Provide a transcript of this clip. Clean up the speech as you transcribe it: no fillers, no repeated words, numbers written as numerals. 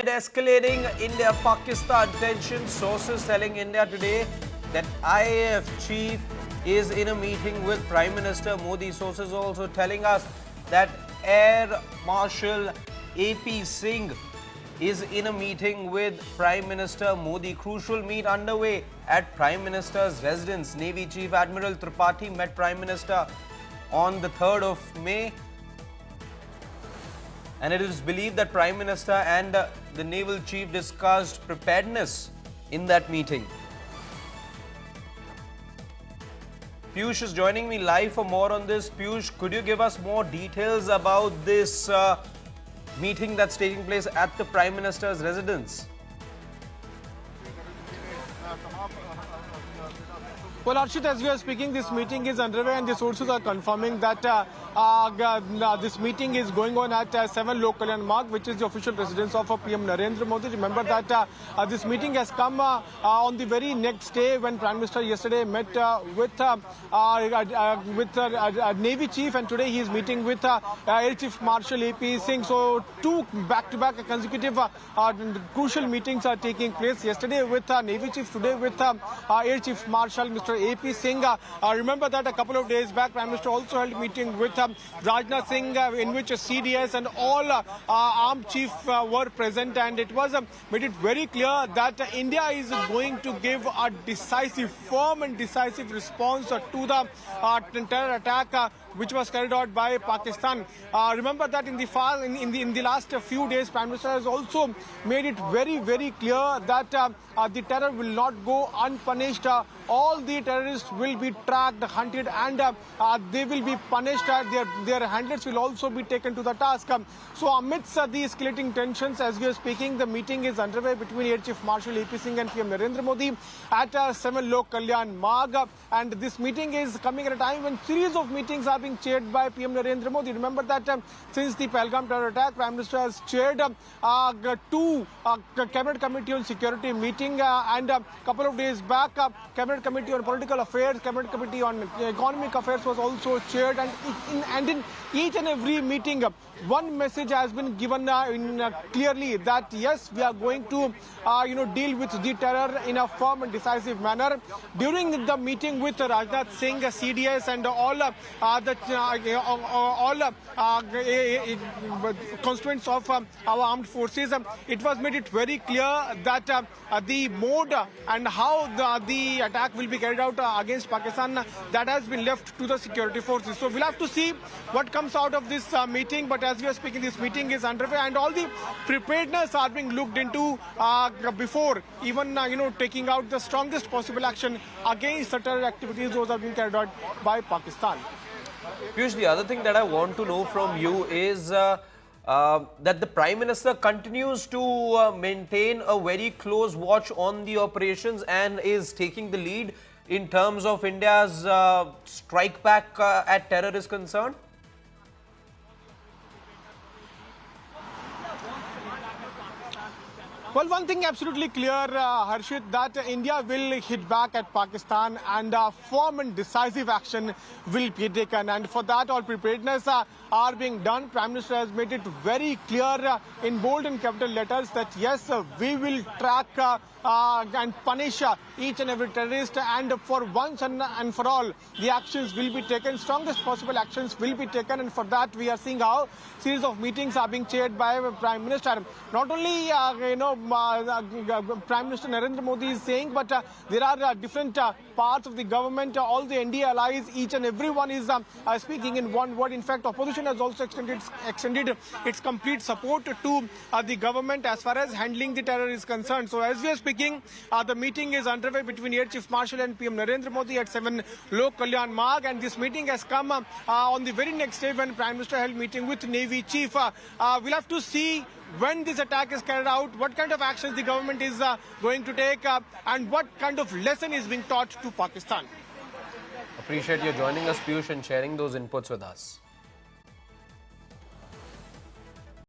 Amid escalating India-Pakistan tension, sources telling India Today that IAF chief is in a meeting with Prime Minister Modi. Sources also telling us that Air Marshal AP Singh is in a meeting with Prime Minister Modi. Crucial meet underway at Prime Minister's residence. Navy Chief Admiral Tripathi met Prime Minister on the 3rd of May. And it is believed that Prime Minister and the Naval Chief discussed preparedness in that meeting. Piyush is joining me live for more on this. Piyush, could you give us more details about this meeting that's taking place at the Prime Minister's residence? Well, Arshit, as we are speaking, this meeting is underway and the sources are confirming that this meeting is going on at 7 Lok Kalyan Marg, which is the official residence of PM Narendra Modi. Remember that this meeting has come on the very next day when Prime Minister yesterday met with Navy Chief, and today he is meeting with Air Chief Marshal AP Singh. So two back-to-back consecutive crucial meetings are taking place. Yesterday with Navy Chief, today with Air Chief Marshal Mr. AP Singh. Remember that a couple of days back, Prime Minister also held a meeting with Rajnath Singh, in which CDS and all armed chiefs were present, and it was made it very clear that India is going to give a decisive, firm and decisive response to the terror attack which was carried out by Pakistan. Remember that in the last few days, Prime Minister has also made it very, very clear that the terror will not go unpunished. All the terrorists will be tracked, hunted, and they will be punished. Their handlers will also be taken to the task. So amidst the escalating tensions, as we are speaking, the meeting is underway between Air Chief Marshal AP Singh and PM Narendra Modi at 7 Lok Kalyan Marg. And this meeting is coming at a time when series of meetings are being chaired by PM Narendra Modi. Remember that since the Pahalgam terror attack, Prime Minister has chaired two Cabinet Committee on Security meeting, and a couple of days back, Cabinet Committee on Political Affairs, Cabinet Committee on Economic Affairs was also chaired, and in each and every meeting, one message has been given clearly that yes, we are going to deal with the terror in a firm and decisive manner. During the meeting with Rajnath Singh, CDS, and all constituents of our armed forces, it was made it very clear that the mode and how the attack will be carried out against Pakistan, that has been left to the security forces. So we'll have to see what comes out of this meeting. But as we are speaking, this meeting is underway, and all the preparedness are being looked into before even taking out the strongest possible action against the terror activities those are being carried out by Pakistan. Piyush, the other thing that I want to know from you is that the Prime Minister continues to maintain a very close watch on the operations and is taking the lead in terms of India's strike back at terror is concerned? Well, one thing absolutely clear, Harshit, that India will hit back at Pakistan, and firm and decisive action will be taken. And for that, all preparedness are being done. Prime Minister has made it very clear in bold and capital letters that yes, we will track and punish each and every terrorist, and for once and for all, the actions will be taken. Strongest possible actions will be taken, and for that, we are seeing how series of meetings are being chaired by Prime Minister. Not only Prime Minister Narendra Modi is saying, but there are different parts of the government, all the NDA allies, each and everyone is speaking in one word. In fact, opposition has also extended its complete support to the government as far as handling the terror is concerned. So as we are speaking, the meeting is underway between Air Chief Marshal and PM Narendra Modi at 7 Lok Kalyan Marg, and this meeting has come on the very next day when Prime Minister held meeting with Navy Chief. We'll have to see when this attack is carried out, what kind of actions the government is going to take, and what kind of lesson is being taught to Pakistan. Appreciate you joining us, Piyush, and sharing those inputs with us.